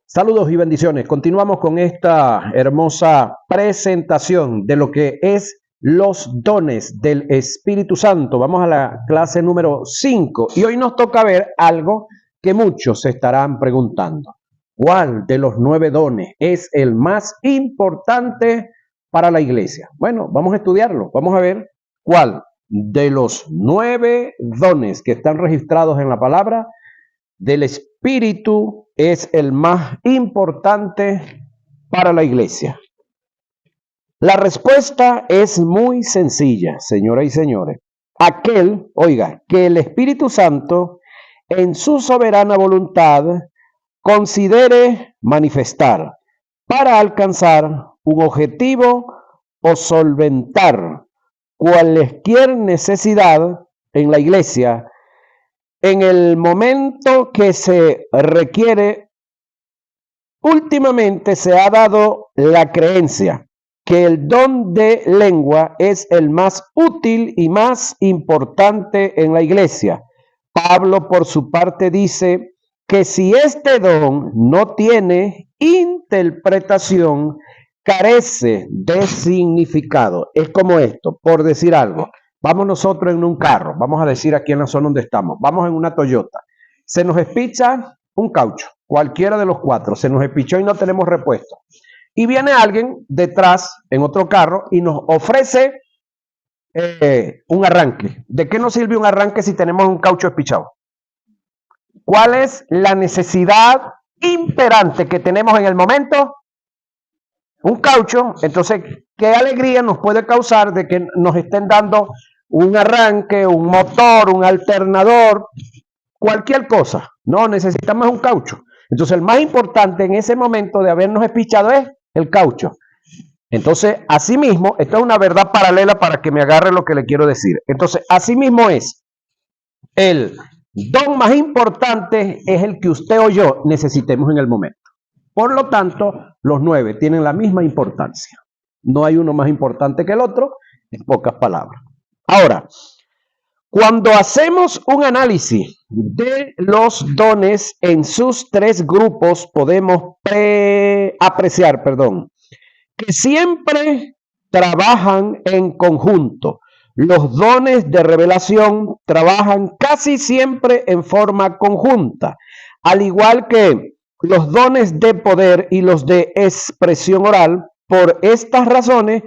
Saludos y bendiciones. Continuamos con esta hermosa presentación de lo que es los dones del Espíritu Santo. Vamos a la clase número 5 y hoy nos toca ver algo que muchos se estarán preguntando. ¿Cuál de los 9 dones es el más importante para la iglesia? Bueno, vamos a estudiarlo. Vamos a ver cuál de los 9 dones que están registrados en la palabra del Espíritu es el más importante para la iglesia. La respuesta es muy sencilla, señoras y señores. Que el Espíritu Santo en su soberana voluntad considere manifestar para alcanzar un objetivo o solventar cualquier necesidad en la iglesia en el momento que se requiere. Últimamente se ha dado la creencia que el don de lengua es el más útil y más importante en la iglesia. Pablo, por su parte, dice que si este don no tiene interpretación, carece de significado. Es como esto, por decir algo. Vamos nosotros en un carro, vamos a decir aquí en la zona donde estamos, vamos en una Toyota. Se nos espicha un caucho, cualquiera de los 4, se nos espichó y no tenemos repuesto. Y viene alguien detrás en otro carro y nos ofrece un arranque. ¿De qué nos sirve un arranque si tenemos un caucho espichado? ¿Cuál es la necesidad imperante que tenemos en el momento? Un caucho. Entonces, ¿qué alegría nos puede causar de que nos estén dando un arranque, un motor, un alternador, cualquier cosa? No, necesitamos un caucho. Entonces, el más importante en ese momento de habernos espichado es el caucho. Entonces, asimismo, esto es una verdad paralela para que me agarre lo que le quiero decir. Entonces, asimismo es el don más importante es el que usted o yo necesitemos en el momento. Por lo tanto, los 9 tienen la misma importancia. No hay uno más importante que el otro, en pocas palabras. Ahora, cuando hacemos un análisis de los dones en sus 3 grupos, podemos apreciar que siempre trabajan en conjunto. Los dones de revelación trabajan casi siempre en forma conjunta, al igual que los dones de poder y los de expresión oral. Por estas razones,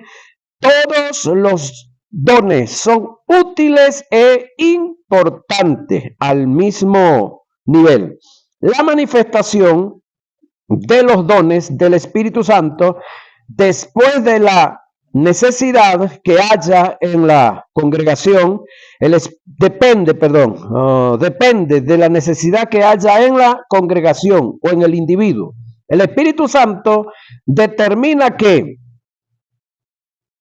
todos los dones son útiles e importantes al mismo nivel. La manifestación de los dones del Espíritu Santo después de la necesidad que haya en la congregación, depende de la necesidad que haya en la congregación o en el individuo. El Espíritu Santo determina qué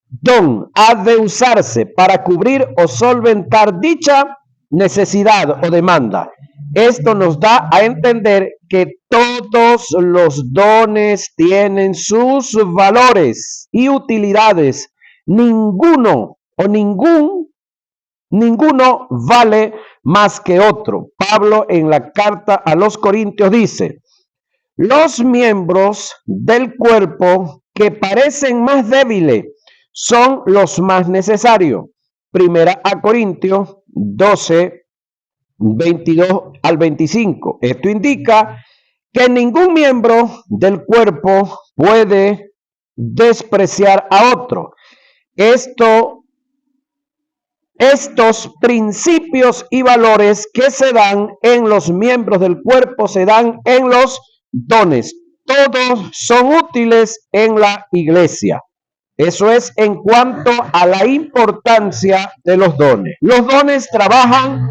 don ha de usarse para cubrir o solventar dicha necesidad o demanda. Esto nos da a entender que todos los dones tienen sus valores y utilidades. Ninguno vale más que otro. Pablo en la carta a los Corintios dice: los miembros del cuerpo que parecen más débiles son los más necesarios. Primera a Corintios 12, 22 al 25. Esto indica que ningún miembro del cuerpo puede despreciar a otro. Estos principios y valores que se dan en los miembros del cuerpo se dan en los dones. Todos son útiles en la iglesia. Eso es en cuanto a la importancia de los dones. Los dones trabajan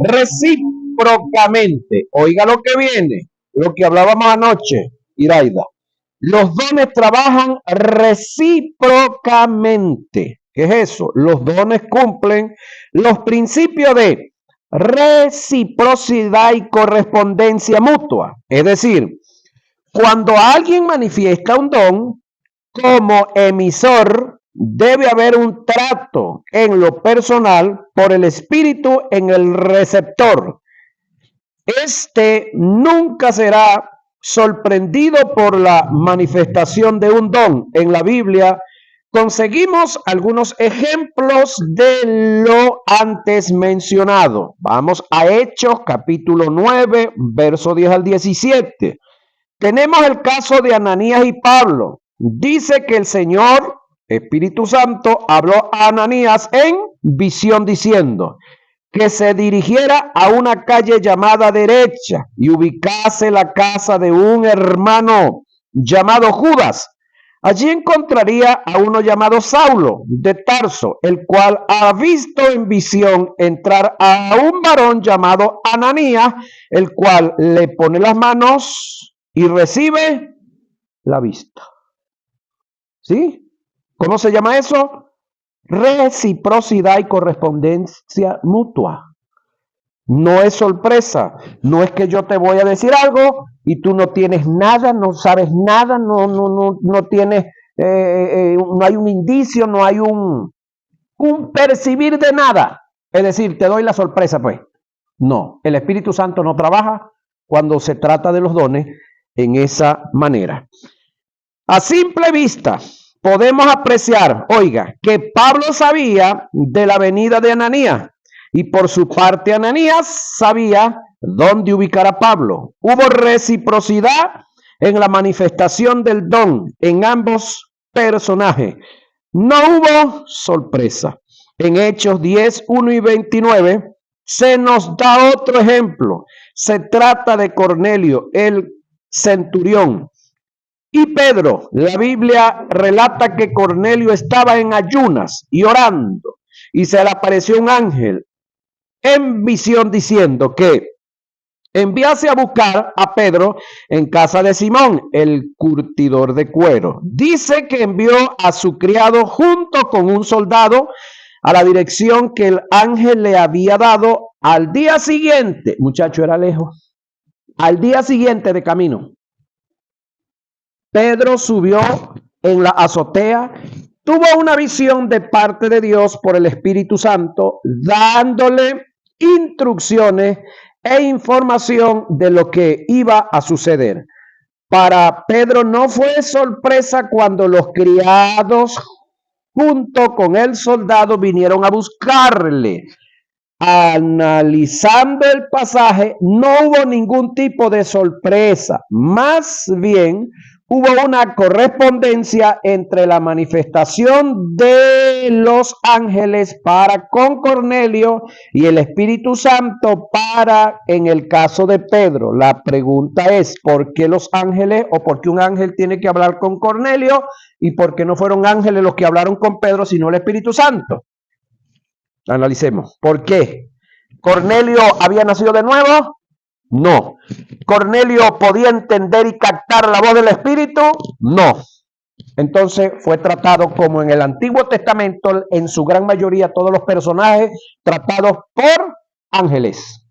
recíprocamente. Oiga lo que viene, lo que hablábamos anoche, Iraida. Los dones trabajan recíprocamente. ¿Qué es eso? Los dones cumplen los principios de reciprocidad y correspondencia mutua. Es decir, cuando alguien manifiesta un don, como emisor, debe haber un trato en lo personal por el Espíritu en el receptor. Este nunca será sorprendido por la manifestación de un don en la Biblia, conseguimos algunos ejemplos de lo antes mencionado. Vamos a Hechos, capítulo 9, verso 10 al 17. Tenemos el caso de Ananías y Pablo. Dice que el Señor, Espíritu Santo, habló a Ananías en visión diciendo que se dirigiera a una calle llamada Derecha y ubicase la casa de un hermano llamado Judas. Allí encontraría a uno llamado Saulo de Tarso, el cual ha visto en visión entrar a un varón llamado Ananías, el cual le pone las manos y recibe la vista. ¿Sí? ¿Cómo se llama eso? Reciprocidad y correspondencia mutua. No es sorpresa, no es que yo te voy a decir algo y tú no tienes nada, no sabes nada, no tienes, no hay un indicio, no hay un percibir de nada. Es decir, te doy la sorpresa, pues. No, el Espíritu Santo no trabaja cuando se trata de los dones en esa manera. A simple vista, podemos apreciar, oiga, que Pablo sabía de la venida de Ananías y por su parte Ananías sabía dónde ubicar a Pablo. Hubo reciprocidad en la manifestación del don en ambos personajes. No hubo sorpresa. En Hechos 10, 1 y 29 se nos da otro ejemplo. Se trata de Cornelio, el centurión. Y Pedro, la Biblia relata que Cornelio estaba en ayunas y orando, y se le apareció un ángel en visión diciendo que enviase a buscar a Pedro en casa de Simón, el curtidor de cuero. Dice que envió a su criado junto con un soldado a la dirección que el ángel le había dado. Al día siguiente, muchacho, era lejos, al día siguiente de camino, Pedro subió en la azotea, tuvo una visión de parte de Dios por el Espíritu Santo, dándole instrucciones e información de lo que iba a suceder. Para Pedro no fue sorpresa cuando los criados junto con el soldado vinieron a buscarle. Analizando el pasaje, no hubo ningún tipo de sorpresa, más bien hubo una correspondencia entre la manifestación de los ángeles para con Cornelio y el Espíritu Santo para en el caso de Pedro. La pregunta es, ¿por qué los ángeles o por qué un ángel tiene que hablar con Cornelio y por qué no fueron ángeles los que hablaron con Pedro sino el Espíritu Santo? Analicemos. ¿Por qué? ¿Cornelio había nacido de nuevo? No. ¿Cornelio podía entender y captar la voz del Espíritu? No. Entonces fue tratado como en el Antiguo Testamento, en su gran mayoría, todos los personajes tratados por ángeles.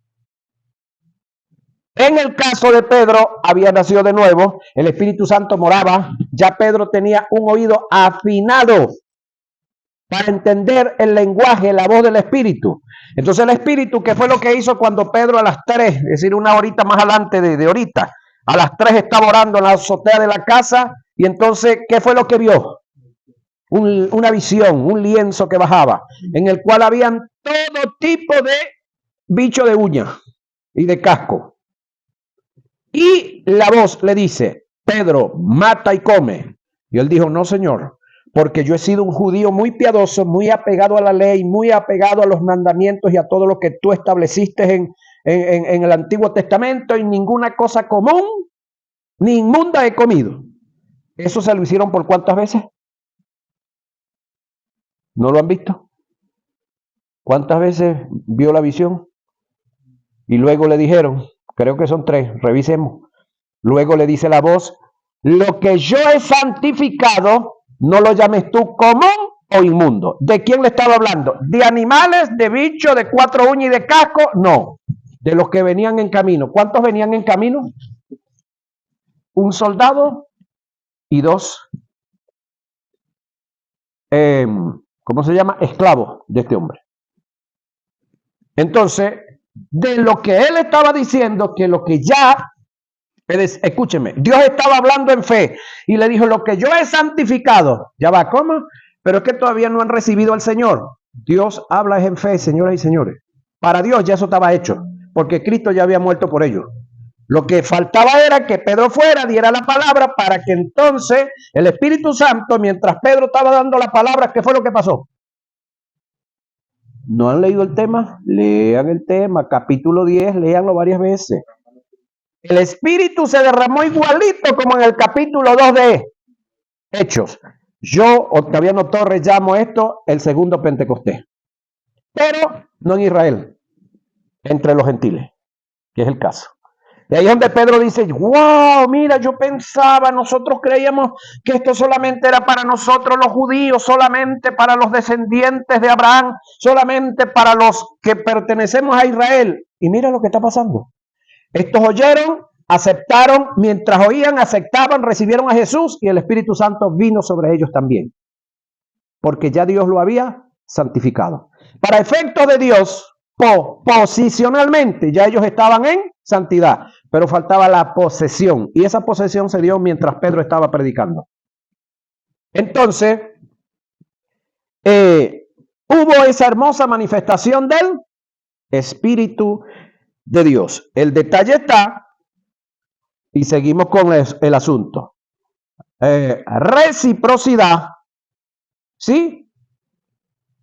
En el caso de Pedro, había nacido de nuevo, el Espíritu Santo moraba, ya Pedro tenía un oído afinado para entender el lenguaje, la voz del Espíritu. Entonces el Espíritu, ¿qué fue lo que hizo cuando Pedro a las 3, es decir, una horita más adelante de ahorita, a las 3 estaba orando en la azotea de la casa, y entonces, ¿qué fue lo que vio? Una visión, un lienzo que bajaba, en el cual habían todo tipo de bicho de uña y de casco. Y la voz le dice, Pedro, mata y come. Y él dijo, no, Señor, porque yo he sido un judío muy piadoso, muy apegado a la ley, muy apegado a los mandamientos y a todo lo que tú estableciste en el Antiguo Testamento, y ninguna cosa común ni inmunda he comido. ¿Eso se lo hicieron por cuántas veces? ¿No lo han visto? ¿Cuántas veces vio la visión? Y luego le dijeron, creo que son 3, revisemos. Luego le dice la voz, lo que yo he santificado, no lo llames tú común o inmundo. ¿De quién le estaba hablando? ¿De animales, de bichos, de 4 uñas y de casco? No, de los que venían en camino. ¿Cuántos venían en camino? Un soldado y 2, ¿cómo se llama? Esclavos de este hombre. Entonces, de lo que él estaba diciendo, que lo que ya Escúcheme, Dios estaba hablando en fe y le dijo, lo que yo he santificado, ya va, ¿cómo? Pero es que todavía no han recibido al Señor. Dios habla en fe, señoras y señores. Para Dios ya eso estaba hecho, porque Cristo ya había muerto por ellos. Lo que faltaba era que Pedro fuera, diera la palabra, para que entonces el Espíritu Santo, mientras Pedro estaba dando la palabra, ¿qué fue lo que pasó? ¿No han leído el tema? Lean el tema, capítulo 10, léanlo varias veces. El Espíritu se derramó igualito como en el capítulo 2 de Hechos. Yo, Octaviano Torres, llamo esto el segundo Pentecostés. Pero no en Israel, entre los gentiles, que es el caso. Y ahí es donde Pedro dice, wow, mira, yo pensaba, nosotros creíamos que esto solamente era para nosotros los judíos, solamente para los descendientes de Abraham, solamente para los que pertenecemos a Israel. Y mira lo que está pasando. Estos oyeron, aceptaron, mientras oían, aceptaban, recibieron a Jesús y el Espíritu Santo vino sobre ellos también. Porque ya Dios lo había santificado. Para efectos de Dios, posicionalmente, ya ellos estaban en santidad, pero faltaba la posesión. Y esa posesión se dio mientras Pedro estaba predicando. Entonces, hubo esa hermosa manifestación del Espíritu de Dios. El detalle está, y seguimos con el asunto, reciprocidad, ¿sí?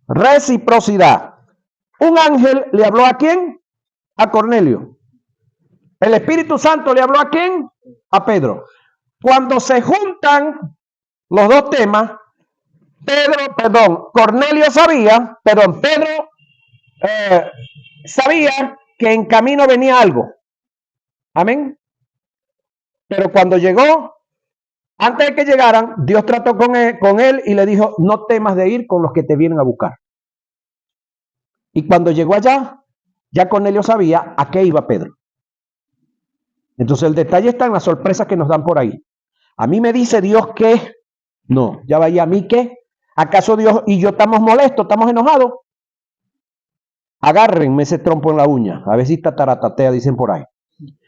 Reciprocidad. Un ángel le habló ¿a quién? A Cornelio. El Espíritu Santo le habló ¿a quién? A Pedro. Cuando se juntan los dos temas, Cornelio sabía, Pedro sabía que en camino venía algo. Amén. Pero cuando llegó, antes de que llegaran, Dios trató con él y le dijo, no temas de ir con los que te vienen a buscar. Y cuando llegó allá, ya Cornelio sabía a qué iba Pedro. Entonces el detalle está en las sorpresas que nos dan por ahí. A mí me dice Dios que, no, ya vaya, ¿a mí qué? ¿Acaso Dios y yo estamos molestos, estamos enojados? Agárrenme ese trompo en la uña, a ver si tataratatea, dicen por ahí.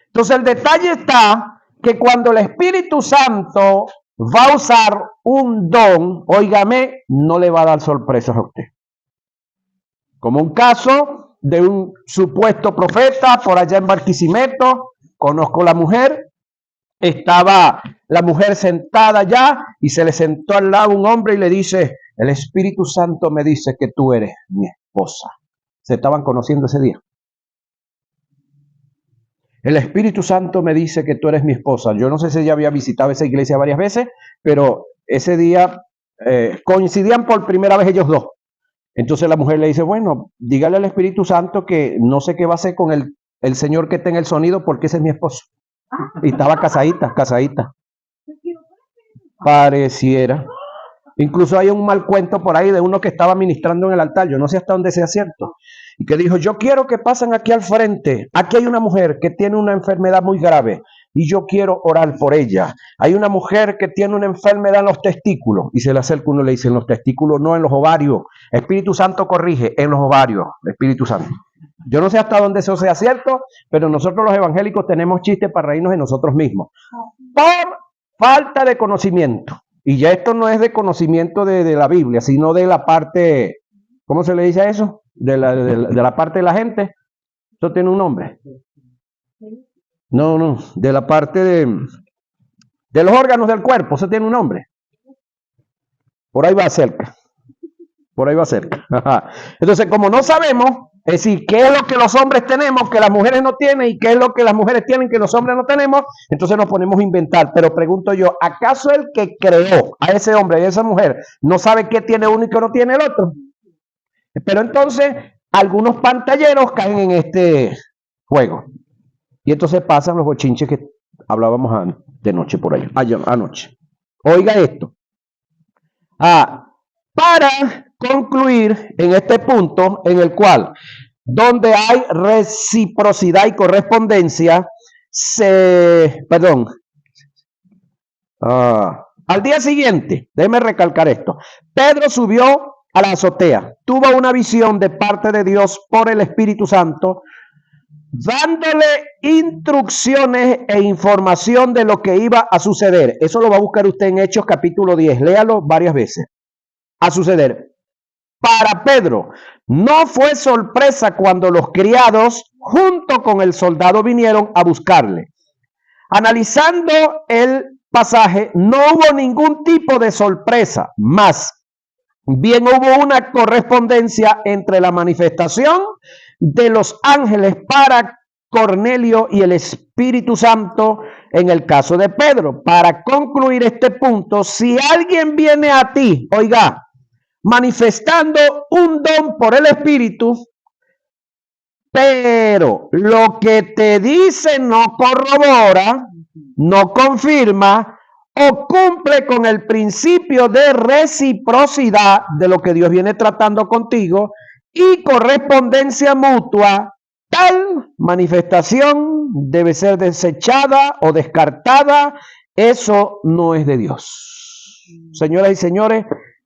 Entonces el detalle está que cuando el Espíritu Santo va a usar un don, óigame, no le va a dar sorpresas a usted. Como un caso de un supuesto profeta por allá en Barquisimeto, conozco la mujer, estaba la mujer sentada allá y se le sentó al lado un hombre y le dice, el Espíritu Santo me dice que tú eres mi esposa. Se estaban conociendo ese día. El Espíritu Santo me dice que tú eres mi esposa. Yo no sé si ella había visitado esa iglesia varias veces, pero ese día coincidían por primera vez ellos dos. Entonces la mujer le dice, bueno, dígale al Espíritu Santo que no sé qué va a hacer con el señor que está en el sonido porque ese es mi esposo. Y estaba casadita. Pareciera. Incluso hay un mal cuento por ahí de uno que estaba ministrando en el altar, yo no sé hasta dónde sea cierto, y que dijo, yo quiero que pasen aquí al frente, aquí hay una mujer que tiene una enfermedad muy grave, y yo quiero orar por ella. Hay una mujer que tiene una enfermedad en los testículos, y se le acerca uno y le dice, en los testículos no, en los ovarios. Espíritu Santo corrige, en los ovarios, Espíritu Santo. Yo no sé hasta dónde eso sea cierto, pero nosotros los evangélicos tenemos chistes para reírnos de nosotros mismos. Por falta de conocimiento. Y ya esto no es de conocimiento de la Biblia, sino de la parte, ¿cómo se le dice a eso? De la parte de la gente. Eso tiene un nombre. No, de la parte de los órganos del cuerpo, eso tiene un nombre. Por ahí va cerca. Entonces, como no sabemos, es decir, qué es lo que los hombres tenemos que las mujeres no tienen y qué es lo que las mujeres tienen que los hombres no tenemos, entonces nos ponemos a inventar. Pero pregunto yo, ¿acaso el que creó a ese hombre y a esa mujer no sabe qué tiene uno y qué no tiene el otro? Pero entonces, algunos pantalleros caen en este juego. Y entonces pasan los bochinches que hablábamos de noche por ahí, anoche. Oiga esto. Para concluir en este punto en el cual, donde hay reciprocidad y correspondencia, al día siguiente, déjeme recalcar esto, Pedro subió a la azotea, tuvo una visión de parte de Dios por el Espíritu Santo, dándole instrucciones e información de lo que iba a suceder. Eso lo va a buscar usted en Hechos capítulo 10. Léalo varias veces. A suceder. Para Pedro, no fue sorpresa cuando los criados, junto con el soldado, vinieron a buscarle. Analizando el pasaje, no hubo ningún tipo de sorpresa, más bien hubo una correspondencia entre la manifestación de los ángeles para Cornelio y el Espíritu Santo en el caso de Pedro. Para concluir este punto, si alguien viene a ti, oiga, manifestando un don por el Espíritu, pero lo que te dice no corrobora, no confirma o cumple con el principio de reciprocidad de lo que Dios viene tratando contigo y correspondencia mutua, tal manifestación debe ser desechada o descartada. Eso no es de Dios. Señoras y señores,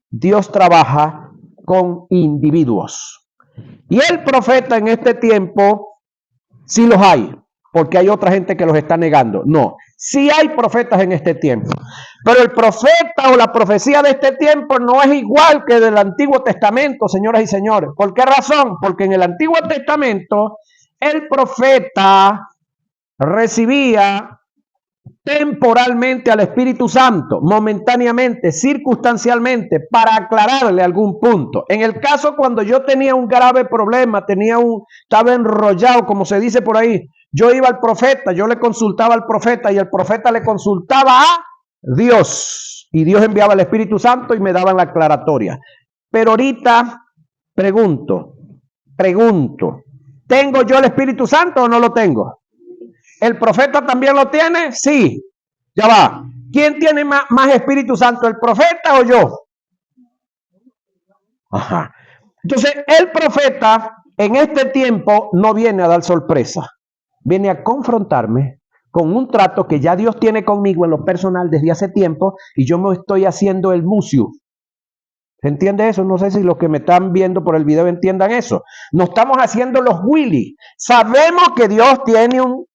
Dios trabaja con individuos. Y el profeta en este tiempo, sí los hay, porque hay otra gente que los está negando. No, sí hay profetas en este tiempo. Pero el profeta o la profecía de este tiempo no es igual que del Antiguo Testamento, señoras y señores. ¿Por qué razón? Porque en el Antiguo Testamento el profeta recibía temporalmente al Espíritu Santo, momentáneamente, circunstancialmente, para aclararle algún punto. En el caso cuando yo tenía un grave problema, estaba enrollado, como se dice por ahí, yo iba al profeta, yo le consultaba al profeta y el profeta le consultaba a Dios. Y Dios enviaba el Espíritu Santo y me daban la aclaratoria. Pero ahorita pregunto, ¿tengo yo el Espíritu Santo o no lo tengo? ¿El profeta también lo tiene? Sí. Ya va. ¿Quién tiene más Espíritu Santo, el profeta o yo? Ajá. Entonces, el profeta en este tiempo no viene a dar sorpresa. Viene a confrontarme con un trato que ya Dios tiene conmigo en lo personal desde hace tiempo y yo me estoy haciendo el musio. ¿Se entiende eso? No sé si los que me están viendo por el video entiendan eso. No estamos haciendo los Willy. Sabemos que Dios tiene un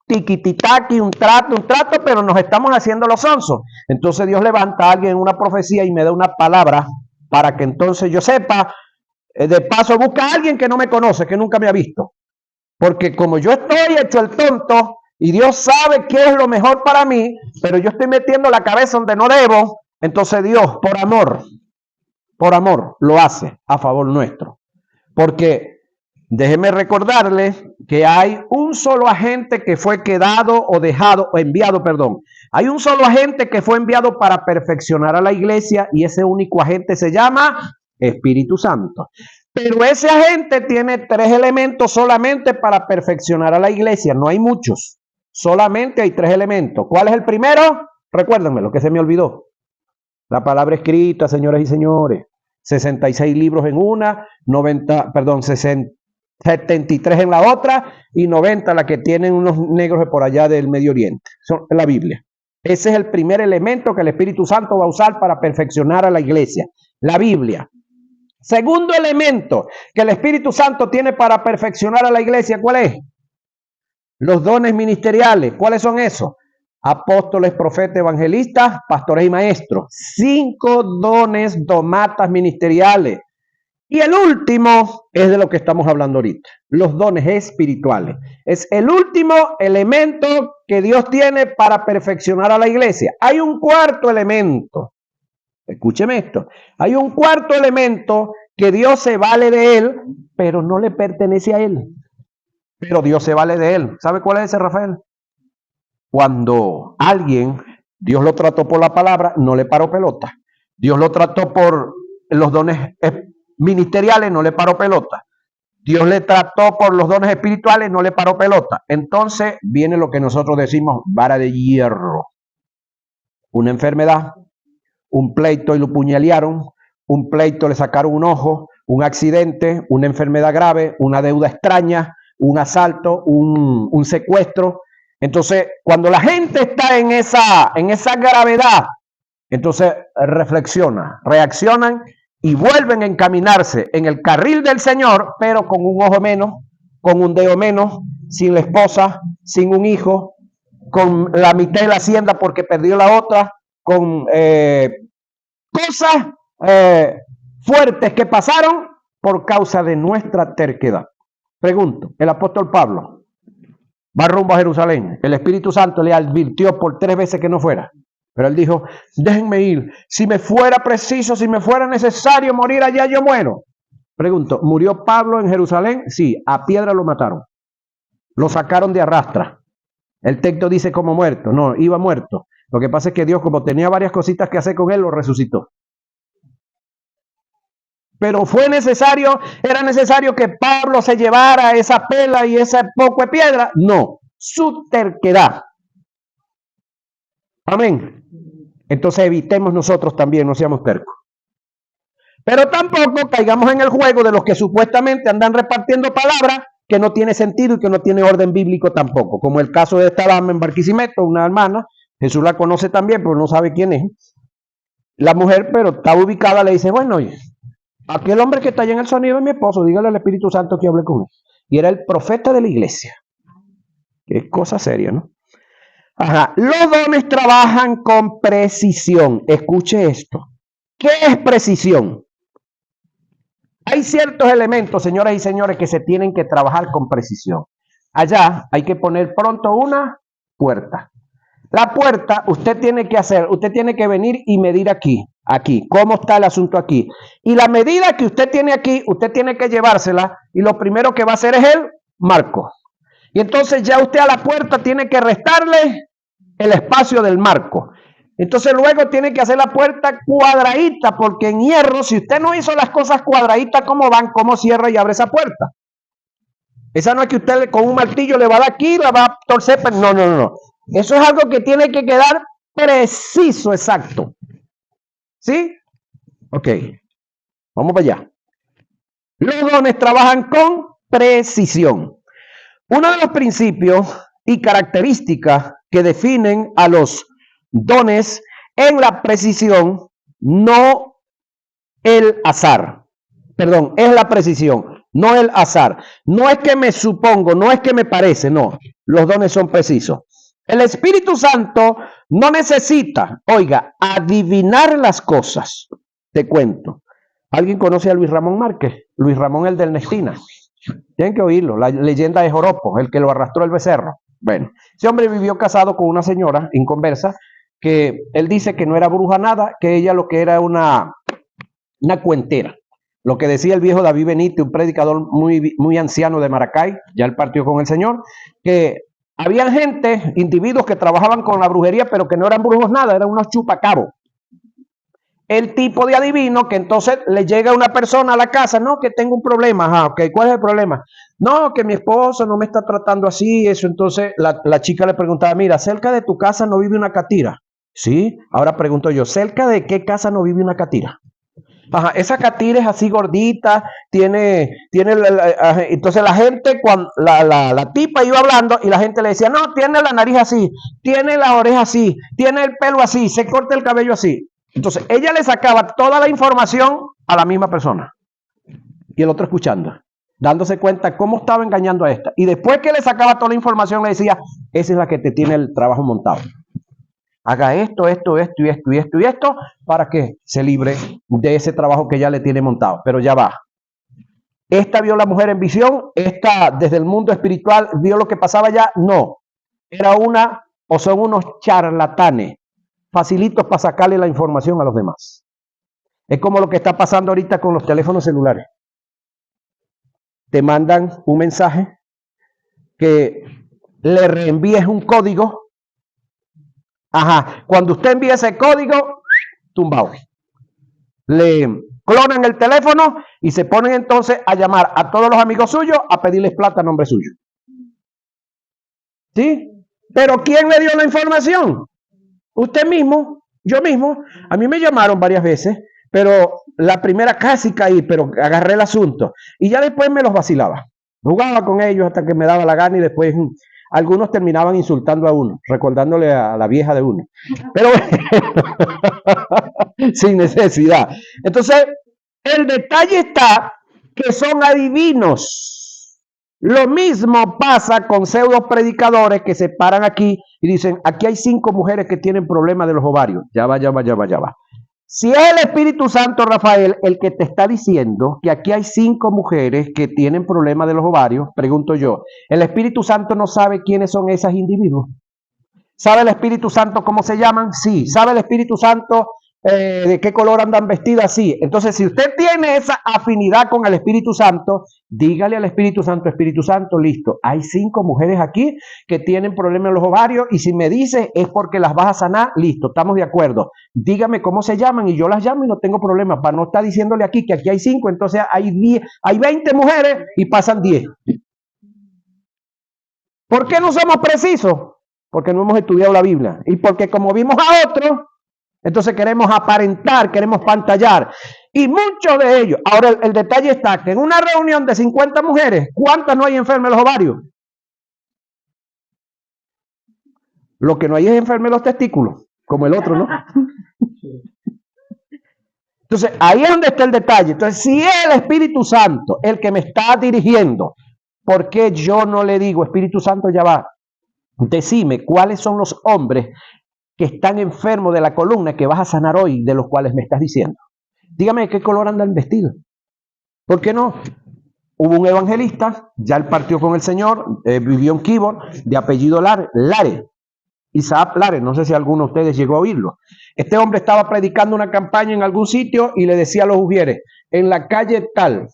tiquititaki, un trato, pero nos estamos haciendo los sonsos. Entonces Dios levanta a alguien en una profecía y me da una palabra para que entonces yo sepa. De paso busca a alguien que no me conoce, que nunca me ha visto. Porque como yo estoy hecho el tonto y Dios sabe qué es lo mejor para mí, pero yo estoy metiendo la cabeza donde no debo, entonces Dios, por amor, lo hace a favor nuestro. Porque déjeme recordarles que hay un solo agente que fue enviado. Hay un solo agente que fue enviado para perfeccionar a la iglesia y ese único agente se llama Espíritu Santo. Pero ese agente tiene 3 elementos solamente para perfeccionar a la iglesia. No hay muchos. Solamente hay 3 elementos. ¿Cuál es el primero? Recuérdenme, lo que se me olvidó. La palabra escrita, señoras y señores. 66 libros en una, 73 en la otra y 90 la que tienen unos negros de por allá del Medio Oriente. Son la Biblia. Ese es el primer elemento que el Espíritu Santo va a usar para perfeccionar a la iglesia. La Biblia. Segundo elemento que el Espíritu Santo tiene para perfeccionar a la iglesia, ¿cuál es? Los dones ministeriales. ¿Cuáles son esos? Apóstoles, profetas, evangelistas, pastores y maestros. 5 dones, domatas ministeriales. Y el último es de lo que estamos hablando ahorita, los dones espirituales. Es el último elemento que Dios tiene para perfeccionar a la iglesia. Hay un cuarto elemento, escúcheme esto, hay un cuarto elemento que Dios se vale de él, pero no le pertenece a él. Pero Dios se vale de él. ¿Sabe cuál es ese, Rafael? Cuando alguien, Dios lo trató por la palabra, no le paró pelota. Dios lo trató por los dones ministeriales, no le paró pelota. Dios le trató por los dones espirituales, no le paró pelota. Entonces viene lo que nosotros decimos vara de hierro. Una enfermedad, un pleito y lo puñalearon, un pleito le sacaron un ojo, un accidente, una enfermedad grave, una deuda extraña, un asalto, un secuestro. Entonces, cuando la gente está en esa gravedad, entonces reaccionan y vuelven a encaminarse en el carril del Señor, pero con un ojo menos, con un dedo menos, sin la esposa, sin un hijo, con la mitad de la hacienda porque perdió la otra, con cosas fuertes que pasaron por causa de nuestra terquedad. Pregunto, el apóstol Pablo va rumbo a Jerusalén. El Espíritu Santo le advirtió por 3 veces que no fuera. Pero él dijo, déjenme ir. Si me fuera preciso, si me fuera necesario morir allá, yo muero. Pregunto, ¿murió Pablo en Jerusalén? Sí, a piedra lo mataron. Lo sacaron de arrastra. El texto dice como muerto. No, iba muerto. Lo que pasa es que Dios, como tenía varias cositas que hacer con él, lo resucitó. Pero era necesario que Pablo se llevara esa pela y ese poco de piedra. No, su terquedad. Amén. Entonces evitemos nosotros también, no seamos tercos. Pero tampoco caigamos en el juego de los que supuestamente andan repartiendo palabras que no tiene sentido y que no tiene orden bíblico tampoco. Como el caso de esta dama en Barquisimeto, una hermana, Jesús la conoce también, pero no sabe quién es. La mujer, pero está ubicada, le dice, bueno, oye, aquel hombre que está allá en el sonido es mi esposo, dígale al Espíritu Santo que hable con él. Y era el profeta de la iglesia. Qué cosa seria, ¿no? Ajá, los dones trabajan con precisión. Escuche esto. ¿Qué es precisión? Hay ciertos elementos, señoras y señores, que se tienen que trabajar con precisión. Allá hay que poner pronto una puerta. La puerta usted tiene que venir y medir aquí, cómo está el asunto aquí. Y la medida que usted tiene aquí, usted tiene que llevársela y lo primero que va a hacer es el marco. Y entonces ya usted a la puerta tiene que restarle el espacio del marco. Entonces luego tiene que hacer la puerta cuadradita, porque en hierro, si usted no hizo las cosas cuadraditas, ¿cómo van? ¿Cómo cierra y abre esa puerta? Esa no es que usted con un martillo le va a dar aquí, la va a torcer. No. Eso es algo que tiene que quedar preciso, exacto. ¿Sí? Ok. Vamos para allá. Los dones trabajan con precisión. Uno de los principios y características que definen a los dones en la precisión, no el azar. Perdón, es la precisión, no el azar. No es que me supongo, no es que me parece, no. Los dones son precisos. El Espíritu Santo no necesita, oiga, adivinar las cosas. Te cuento. ¿Alguien conoce a Luis Ramón Márquez? Luis Ramón, el del Nestina. Tienen que oírlo, la leyenda de Joropo, el que lo arrastró el becerro. Bueno, ese hombre vivió casado con una señora inconversa, que él dice que no era bruja nada, que ella lo que era una cuentera. Lo que decía el viejo David Benítez, un predicador muy anciano de Maracay, ya él partió con el Señor, que había gente, individuos que trabajaban con la brujería, pero que no eran brujos nada, eran unos chupacabos. El tipo de adivino que entonces le llega a una persona a la casa, no, que tengo un problema, ajá, ok, ¿cuál es el problema? No, que mi esposo no me está tratando así, eso. Entonces la chica le preguntaba, mira, cerca de tu casa no vive una catira. Sí, ahora pregunto yo, ¿cerca de qué casa no vive una catira? Ajá, esa catira es así gordita, entonces la gente, cuando la tipa iba hablando y la gente le decía, no, tiene la nariz así, tiene las orejas así, tiene el pelo así, se corta el cabello así. Entonces ella le sacaba toda la información a la misma persona y el otro escuchando, dándose cuenta cómo estaba engañando a esta. Y después que le sacaba toda la información le decía, esa es la que te tiene el trabajo montado. Haga esto para que se libre de ese trabajo que ya le tiene montado. Pero ya va. Esta vio a la mujer en visión, esta desde el mundo espiritual vio lo que pasaba allá. No, son unos charlatanes, facilitos para sacarle la información a los demás. Es como lo que está pasando ahorita con los teléfonos celulares. Te mandan un mensaje que le reenvíes un código. Ajá, cuando usted envía ese código, tumbado. Le clonan el teléfono y se ponen entonces a llamar a todos los amigos suyos a pedirles plata a nombre suyo. ¿Sí? Pero ¿quién le dio la información? Usted mismo, yo mismo. A mí me llamaron varias veces, pero la primera casi caí, pero agarré el asunto. Y ya después me los vacilaba. Jugaba con ellos hasta que me daba la gana y después algunos terminaban insultando a uno, recordándole a la vieja de uno. Pero sin necesidad. Entonces, el detalle está que son adivinos. Lo mismo pasa con pseudo predicadores que se paran aquí y dicen, aquí hay 5 mujeres que tienen problemas de los ovarios. Ya va. Si es el Espíritu Santo, Rafael, el que te está diciendo que aquí hay 5 mujeres que tienen problemas de los ovarios, pregunto yo, ¿el Espíritu Santo no sabe quiénes son esas individuos? ¿Sabe el Espíritu Santo cómo se llaman? Sí. ¿Sabe el Espíritu Santo de qué color andan vestidas? Sí. Entonces, si usted tiene esa afinidad con el Espíritu Santo, dígale al Espíritu Santo, listo, hay 5 mujeres aquí que tienen problemas en los ovarios y si me dice es porque las vas a sanar, listo, estamos de acuerdo. Dígame cómo se llaman y yo las llamo y no tengo problema, para no estar diciéndole aquí que aquí hay 5, entonces hay 20 mujeres y pasan 10. ¿Por qué no somos precisos? Porque no hemos estudiado la Biblia y porque como vimos a otros, entonces queremos aparentar, queremos pantallar. Y muchos de ellos, ahora el detalle está que en una reunión de 50 mujeres, ¿cuántas no hay enfermas de los ovarios? Lo que no hay es enferma de los testículos, como el otro, ¿no? Entonces, ahí es donde está el detalle. Entonces, si es el Espíritu Santo el que me está dirigiendo, ¿por qué yo no le digo, Espíritu Santo, ya va? Decime cuáles son los hombres que están enfermos de la columna que vas a sanar hoy, de los cuales me estás diciendo. Dígame de qué color andan vestidos. ¿Por qué no? Hubo un evangelista, ya él partió con el Señor, vivió en Kibor, de apellido Lare, Isaac Lare, no sé si alguno de ustedes llegó a oírlo. Este hombre estaba predicando una campaña en algún sitio y le decía a los ujieres, en la calle tal,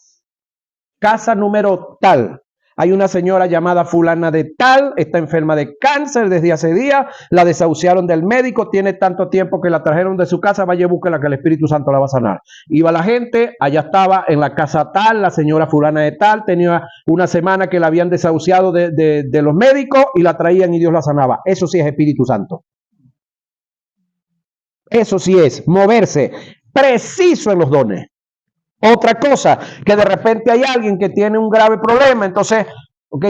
casa número tal, hay una señora llamada fulana de tal, está enferma de cáncer desde hace días, la desahuciaron del médico, tiene tanto tiempo que la trajeron de su casa, vaya, búsquela que el Espíritu Santo la va a sanar. Iba la gente, allá estaba en la casa tal, la señora fulana de tal, tenía una semana que la habían desahuciado de los médicos y la traían y Dios la sanaba. Eso sí es Espíritu Santo. Eso sí es moverse preciso en los dones. Otra cosa, que de repente hay alguien que tiene un grave problema, entonces,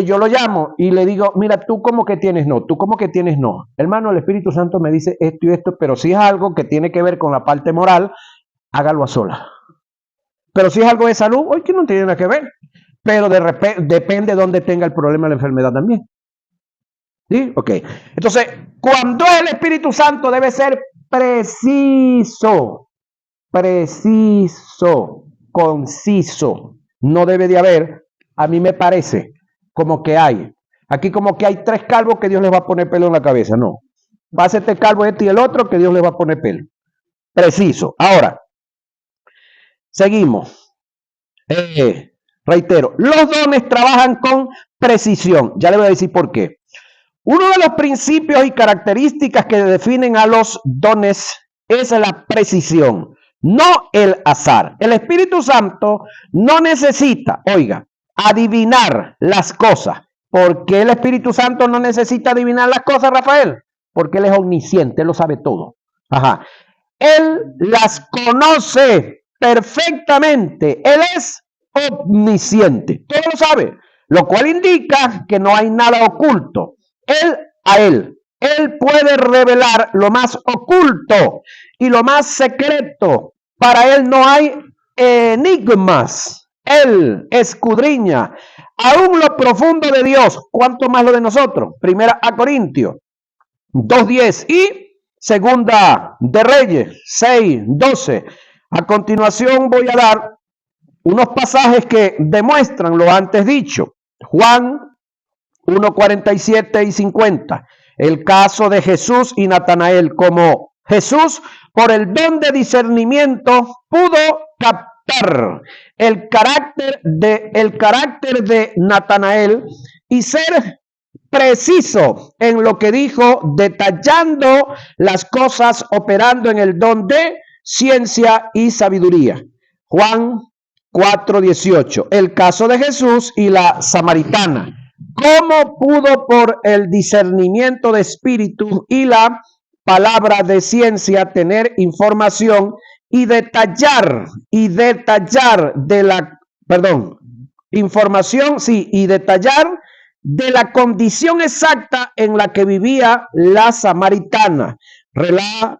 yo lo llamo y le digo, mira, tú como que tienes no, tú como que tienes no. Hermano, el Espíritu Santo me dice esto y esto, pero si es algo que tiene que ver con la parte moral, hágalo a solas. Pero si es algo de salud, hoy que no tiene nada que ver. Pero de repente, depende de dónde tenga el problema la enfermedad también. ¿Sí? Ok. Entonces, cuando es el Espíritu Santo debe ser preciso, conciso. No debe de haber, a mí me parece, como que hay. Aquí como que hay 3 calvos que Dios les va a poner pelo en la cabeza. No. Va a ser este calvo, este y el otro, que Dios les va a poner pelo. Preciso. Ahora, seguimos. Reitero, los dones trabajan con precisión. Ya le voy a decir por qué. Uno de los principios y características que definen a los dones es la precisión, no el azar. El Espíritu Santo no necesita, oiga, adivinar las cosas. ¿Por qué el Espíritu Santo no necesita adivinar las cosas, Rafael? Porque Él es omnisciente, Él lo sabe todo. Ajá. Él las conoce perfectamente. Él es omnisciente, todo lo sabe, lo cual indica que no hay nada oculto. Él puede revelar lo más oculto y lo más secreto. Para Él no hay enigmas. Él escudriña aún lo profundo de Dios. ¿Cuánto más lo de nosotros? Primera a Corintios 2:10 y Segunda de Reyes 6:12. A continuación voy a dar unos pasajes que demuestran lo antes dicho. Juan 1:47 y 50. El caso de Jesús y Natanael. Como Jesús, por el don de discernimiento, pudo captar el carácter de Natanael y ser preciso en lo que dijo, detallando las cosas, operando en el don de ciencia y sabiduría. Juan 4:18. El caso de Jesús y la samaritana. ¿Cómo pudo por el discernimiento de espíritu y la palabra de ciencia tener información y detallar de la, información, sí, y detallar de la condición exacta en la que vivía la samaritana, relatándole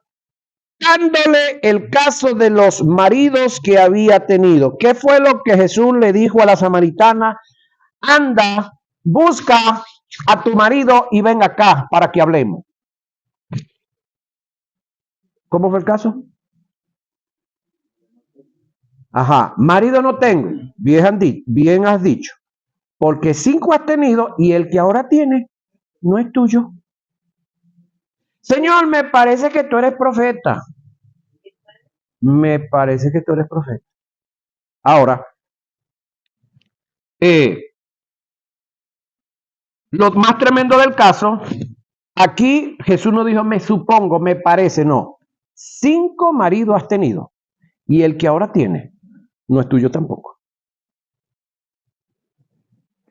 el caso de los maridos que había tenido? ¿Qué fue lo que Jesús le dijo a la samaritana anda, busca a tu marido y ven acá para que hablemos. ¿Cómo fue el caso? Ajá, marido no tengo, bien has dicho, porque 5 has tenido y el que ahora tiene no es tuyo. Señor, me parece que tú eres profeta. Me parece que tú eres profeta. Ahora, lo más tremendo del caso, aquí Jesús no dijo, me supongo, me parece, no. 5 maridos has tenido y el que ahora tiene no es tuyo tampoco.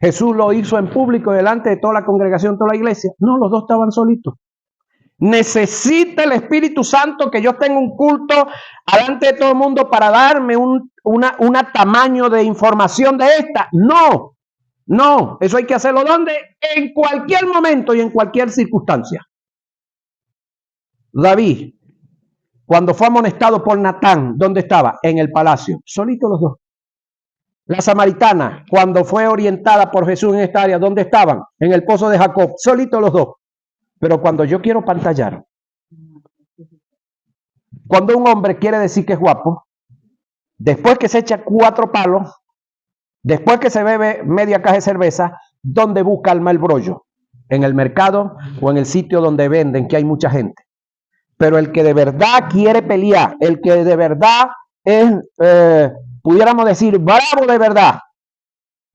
Jesús lo hizo en público delante de toda la congregación, toda la iglesia. No, los dos estaban solitos. Necesita el Espíritu Santo que yo tenga un culto delante de todo el mundo para darme un tamaño de información de esta. No, no, eso hay que hacerlo ¿dónde? En cualquier momento y en cualquier circunstancia. David, cuando fue amonestado por Natán, ¿dónde estaba? En el palacio, solitos los dos. La samaritana, cuando fue orientada por Jesús en esta área, ¿dónde estaban? En el pozo de Jacob, solitos los dos. Pero cuando yo quiero pantallar, cuando un hombre quiere decir que es guapo, después que se echa 4 palos, después que se bebe media caja de cerveza, ¿dónde busca el mal brollo? En el mercado o en el sitio donde venden, que hay mucha gente. Pero el que de verdad quiere pelear, el que de verdad es, pudiéramos decir, bravo de verdad,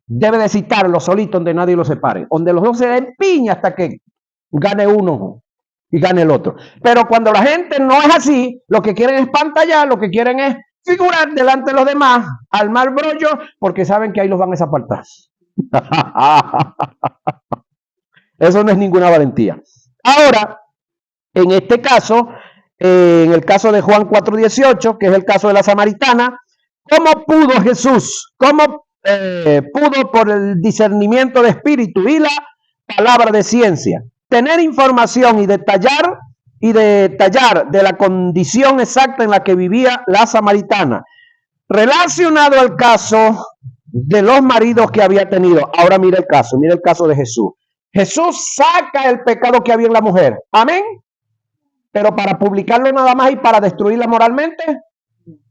debe de citarlo solito donde nadie lo separe, donde los dos se den piña hasta que gane uno y gane el otro. Pero cuando la gente no es así, lo que quieren es pantallar, lo que quieren es figurar delante de los demás al mal brollo, porque saben que ahí los van a desapartar. Eso no es ninguna valentía. Ahora, en este caso, en el caso de Juan 4:18, que es el caso de la samaritana, ¿cómo pudo Jesús? ¿Cómo pudo por el discernimiento de espíritu y la palabra de ciencia tener información y detallar de la condición exacta en la que vivía la samaritana, relacionado al caso de los maridos que había tenido? Ahora mira el caso de Jesús. Jesús saca el pecado que había en la mujer. Amén. Pero para publicarlo nada más y para destruirla moralmente,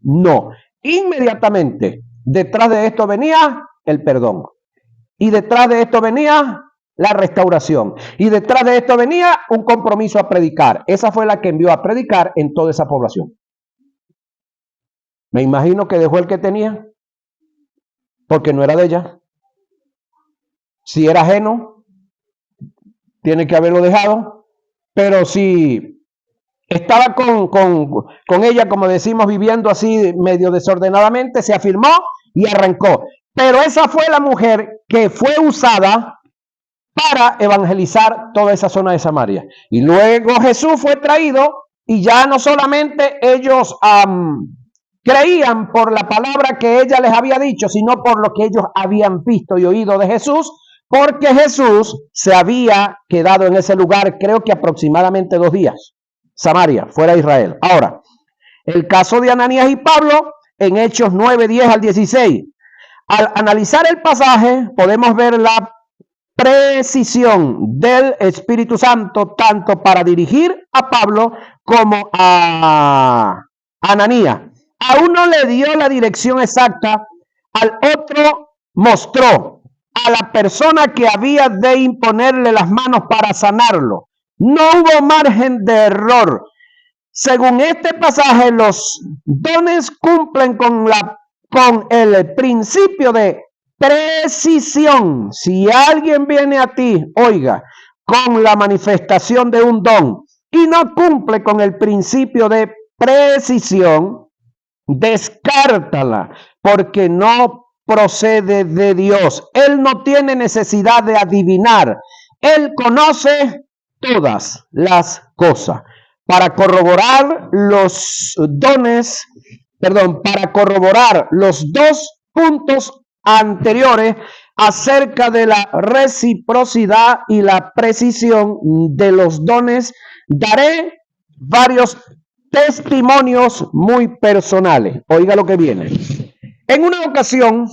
no. Inmediatamente detrás de esto venía el perdón. Y detrás de esto venía la restauración. Y detrás de esto venía un compromiso a predicar. Esa fue la que envió a predicar en toda esa población. Me imagino que dejó el que tenía, porque no era de ella. Si era ajeno, tiene que haberlo dejado. Pero si estaba con ella, como decimos, viviendo así medio desordenadamente, se afirmó y arrancó. Pero esa fue la mujer que fue usada para evangelizar toda esa zona de Samaria. Y luego Jesús fue traído y ya no solamente ellos creían por la palabra que ella les había dicho, sino por lo que ellos habían visto y oído de Jesús, porque Jesús se había quedado en ese lugar, creo que aproximadamente 2 días. Samaria, fuera de Israel. Ahora, el caso de Ananías y Pablo en Hechos 9:10 al 16. Al analizar el pasaje, podemos ver la precisión del Espíritu Santo tanto para dirigir a Pablo como a Ananías. A uno le dio la dirección exacta, al otro mostró a la persona que había de imponerle las manos para sanarlo. No hubo margen de error. Según este pasaje, los dones cumplen con el principio de precisión. Si alguien viene a ti, oiga, con la manifestación de un don y no cumple con el principio de precisión, descártala, porque no procede de Dios. Él no tiene necesidad de adivinar. Él conoce todas las cosas. Para corroborar los dones, para corroborar los 2 puntos anteriores acerca de la reciprocidad y la precisión de los dones, daré varios testimonios muy personales. Oiga lo que viene. En una ocasión,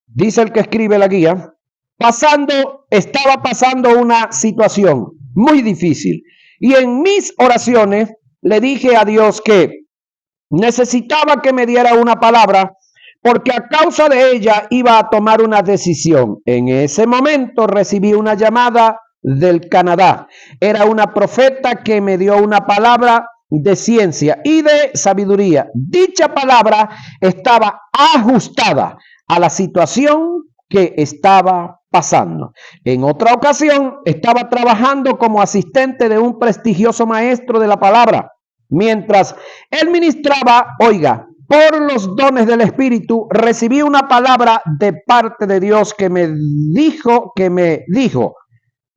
dice el que escribe la guía, estaba pasando una situación muy difícil. Y en mis oraciones le dije a Dios que necesitaba que me diera una palabra porque a causa de ella iba a tomar una decisión. En ese momento recibí una llamada del Canadá. Era una profeta que me dio una palabra de ciencia y de sabiduría. Dicha palabra estaba ajustada a la situación que estaba pasando. En otra ocasión estaba trabajando como asistente de un prestigioso maestro de la palabra. Mientras él ministraba, oiga, por los dones del Espíritu, recibí una palabra de parte de Dios que me dijo,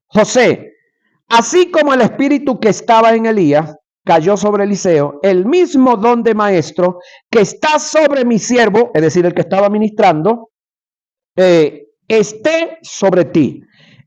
José, así como el Espíritu que estaba en Elías cayó sobre Eliseo, el mismo don de maestro que está sobre mi siervo, es decir, el que estaba ministrando, esté sobre ti.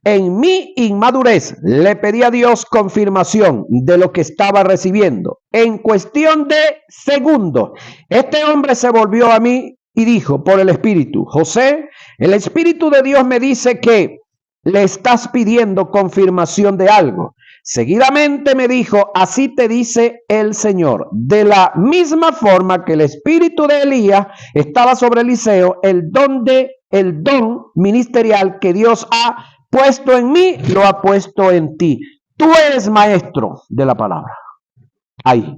En mi inmadurez le pedí a Dios confirmación de lo que estaba recibiendo. En cuestión de segundos, este hombre se volvió a mí y dijo por el Espíritu, José, el Espíritu de Dios me dice que le estás pidiendo confirmación de algo. Seguidamente me dijo, así te dice el Señor. De la misma forma que el espíritu de Elías estaba sobre Eliseo, el don ministerial que Dios ha puesto en mí, lo ha puesto en ti. Tú eres maestro de la palabra. Ahí,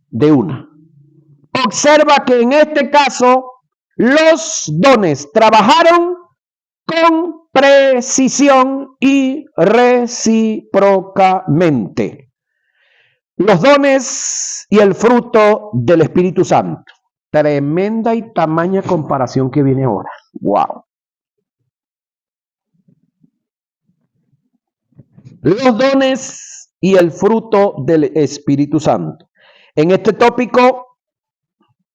de una. Observa que en este caso los dones trabajaron con precisión y recíprocamente. Los dones y el fruto del Espíritu Santo. Tremenda y tamaña comparación que viene ahora. Wow. Los dones y el fruto del Espíritu Santo. En este tópico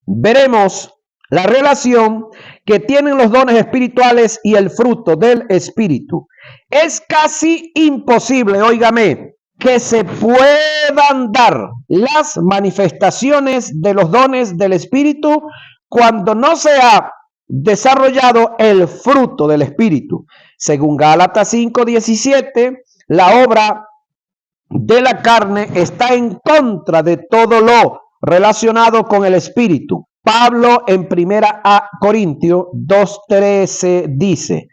veremos la relación que tienen los dones espirituales y el fruto del Espíritu. Es casi imposible, óigame, que se puedan dar las manifestaciones de los dones del Espíritu cuando no se ha desarrollado el fruto del Espíritu. Según Gálatas 5:17, la obra de la carne está en contra de todo lo relacionado con el Espíritu. Pablo en 1 Corintios 2:13 dice,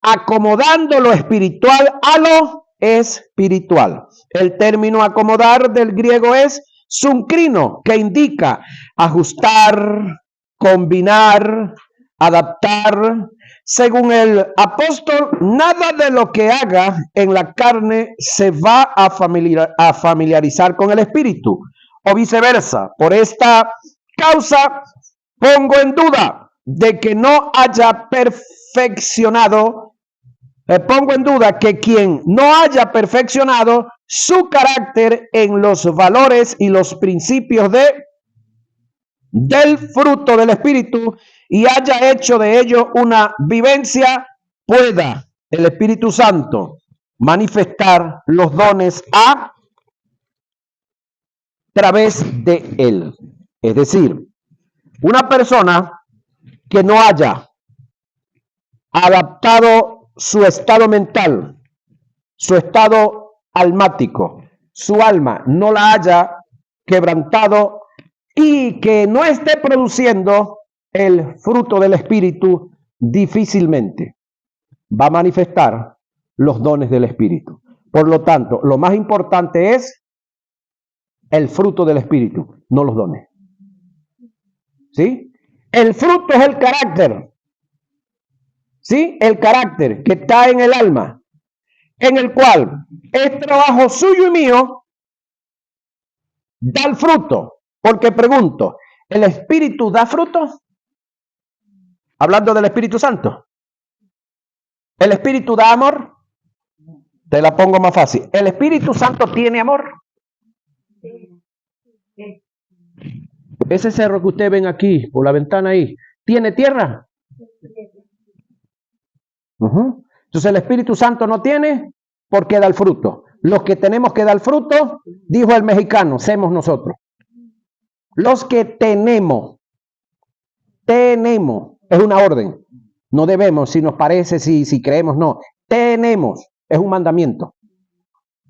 acomodando lo espiritual a lo espiritual. El término acomodar del griego es suncrino, que indica ajustar, combinar, adaptar. Según el apóstol, nada de lo que haga en la carne se va a familiarizar con el espíritu, o viceversa. Por esta causa pongo en duda de que no haya perfeccionado, pongo en duda que quien no haya perfeccionado su carácter en los valores y los principios del fruto del Espíritu y haya hecho de ello una vivencia, pueda el Espíritu Santo manifestar los dones a través de él. Es decir, una persona que no haya adaptado su estado mental, su estado almático, su alma, no la haya quebrantado y que no esté produciendo el fruto del Espíritu, difícilmente va a manifestar los dones del Espíritu. Por lo tanto, lo más importante es el fruto del Espíritu, no los dones. ¿Sí? El fruto es el carácter. ¿Sí? El carácter que está en el alma, en el cual es trabajo suyo y mío, da el fruto. Porque pregunto, ¿el Espíritu da fruto? Hablando del Espíritu Santo. ¿El Espíritu da amor? Te la pongo más fácil. ¿El Espíritu Santo tiene amor? Ese cerro que ustedes ven aquí, por la ventana ahí, ¿tiene tierra? Entonces el Espíritu Santo no tiene, porque da el fruto. Los que tenemos que dar fruto, dijo el mexicano, somos nosotros. Los que tenemos, es una orden. No debemos, si nos parece, si creemos, no. Tenemos. Es un mandamiento.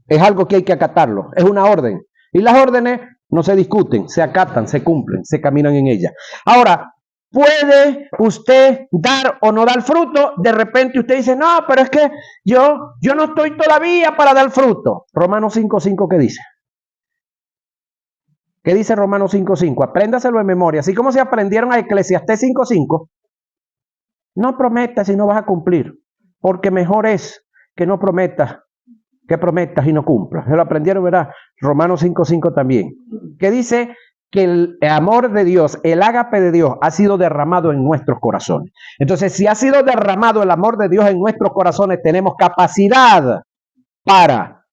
Es algo que hay que acatarlo. Es una orden. Y las órdenes no se discuten, se acatan, se cumplen, se caminan en ellas. Ahora, ¿puede usted dar o no dar fruto? De repente usted dice, no, pero es que yo no estoy todavía para dar fruto. Romanos 5:5, ¿qué dice? ¿Qué dice Romanos 5:5? Apréndaselo en memoria. Así como se aprendieron a Eclesiastés 5:5, no prometas si no vas a cumplir, porque mejor es que no prometas, que prometas y no cumplas. Se lo aprendieron, ¿verdad? Romanos 5:5 también. Que dice que el amor de Dios, el ágape de Dios, ha sido derramado en nuestros corazones. Entonces, si ha sido derramado el amor de Dios en nuestros corazones, tenemos capacidad para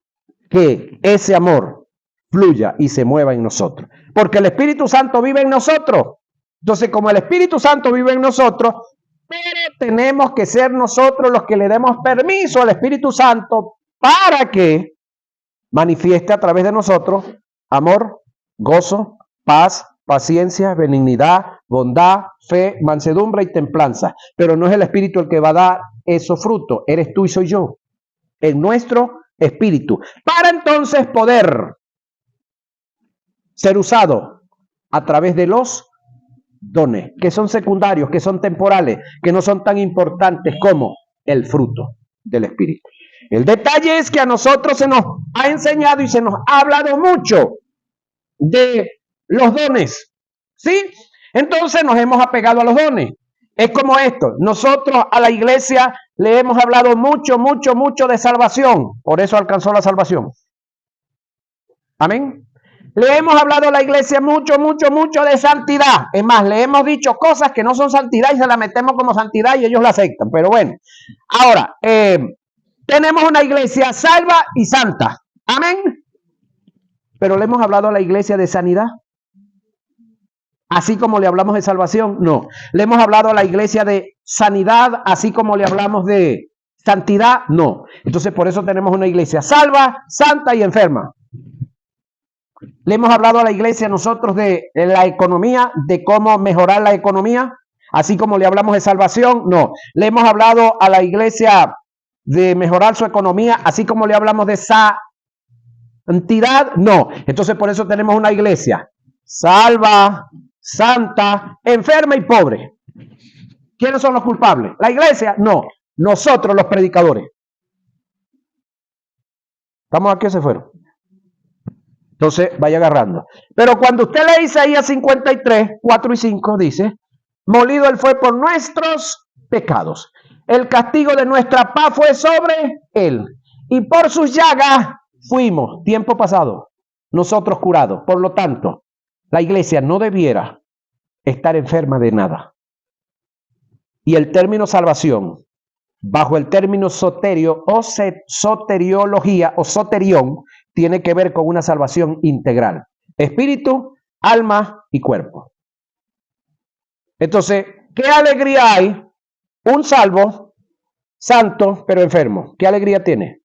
que ese amor fluya y se mueva en nosotros. Porque el Espíritu Santo vive en nosotros. Entonces, como el Espíritu Santo vive en nosotros, pero tenemos que ser nosotros los que le demos permiso al Espíritu Santo para que manifieste a través de nosotros amor, gozo, paz, paciencia, benignidad, bondad, fe, mansedumbre y templanza. Pero no es el Espíritu el que va a dar esos frutos, eres tú y soy yo, en nuestro espíritu, para entonces poder ser usado a través de los dones, que son secundarios, que son temporales, que no son tan importantes como el fruto del Espíritu. El detalle es que a nosotros se nos ha enseñado y se nos ha hablado mucho de los dones, ¿sí? Entonces nos hemos apegado a los dones. Es como esto, nosotros a la iglesia le hemos hablado mucho de salvación, por eso alcanzó la salvación. Amén. Le hemos hablado a la iglesia mucho de santidad. Es más, le hemos dicho cosas que no son santidad y se las metemos como santidad y ellos la aceptan. Pero bueno, ahora, tenemos una iglesia salva y santa. Amén. Pero le hemos hablado a la iglesia de sanidad. Así como le hablamos de salvación, no. Le hemos hablado a la iglesia de sanidad, así como le hablamos de santidad, no. Entonces, por eso tenemos una iglesia salva, santa y enferma. Le hemos hablado a la iglesia nosotros de la economía, de cómo mejorar la economía, así como le hablamos de salvación, no. Le hemos hablado a la iglesia de mejorar su economía, así como le hablamos de santidad, no. Entonces por eso tenemos una iglesia salva, santa, enferma y pobre. ¿Quiénes son los culpables? ¿La iglesia? No. Nosotros los predicadores. ¿Estamos aquí o se fueron? Entonces, vaya agarrando. Pero cuando usted lee Isaías 53, 4 y 5, dice, molido él fue por nuestros pecados. El castigo de nuestra paz fue sobre él. Y por sus llagas fuimos, tiempo pasado, nosotros curados. Por lo tanto, la iglesia no debiera estar enferma de nada. Y el término salvación, bajo el término soterio o soteriología o soterión, tiene que ver con una salvación integral. Espíritu, alma y cuerpo. Entonces, ¿qué alegría hay? Un salvo, santo, pero enfermo. ¿Qué alegría tiene?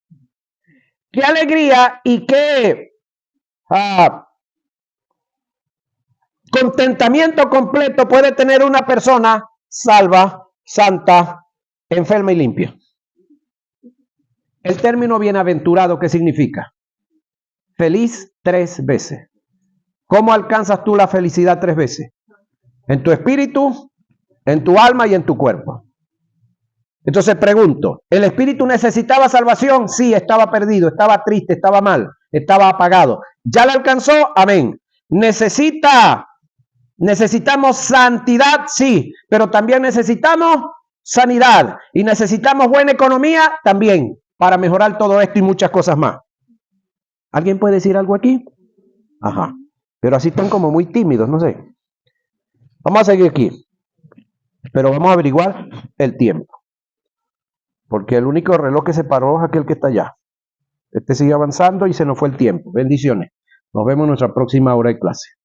¿Qué alegría y qué contentamiento completo puede tener una persona salva, santa, enferma y limpia? El término bienaventurado, ¿qué significa? Feliz 3 veces. ¿Cómo alcanzas tú la felicidad 3 veces? En tu espíritu, en tu alma y en tu cuerpo. Entonces pregunto, ¿el espíritu necesitaba salvación? Sí, estaba perdido, estaba triste, estaba mal, estaba apagado. ¿Ya la alcanzó? Amén. ¿Necesitamos santidad? Sí, pero también necesitamos sanidad y necesitamos buena economía también para mejorar todo esto y muchas cosas más. ¿Alguien puede decir algo aquí? Ajá. Pero así están como muy tímidos, no sé. Vamos a seguir aquí. Pero vamos a averiguar el tiempo. Porque el único reloj que se paró es aquel que está allá. Este sigue avanzando y se nos fue el tiempo. Bendiciones. Nos vemos en nuestra próxima hora de clase.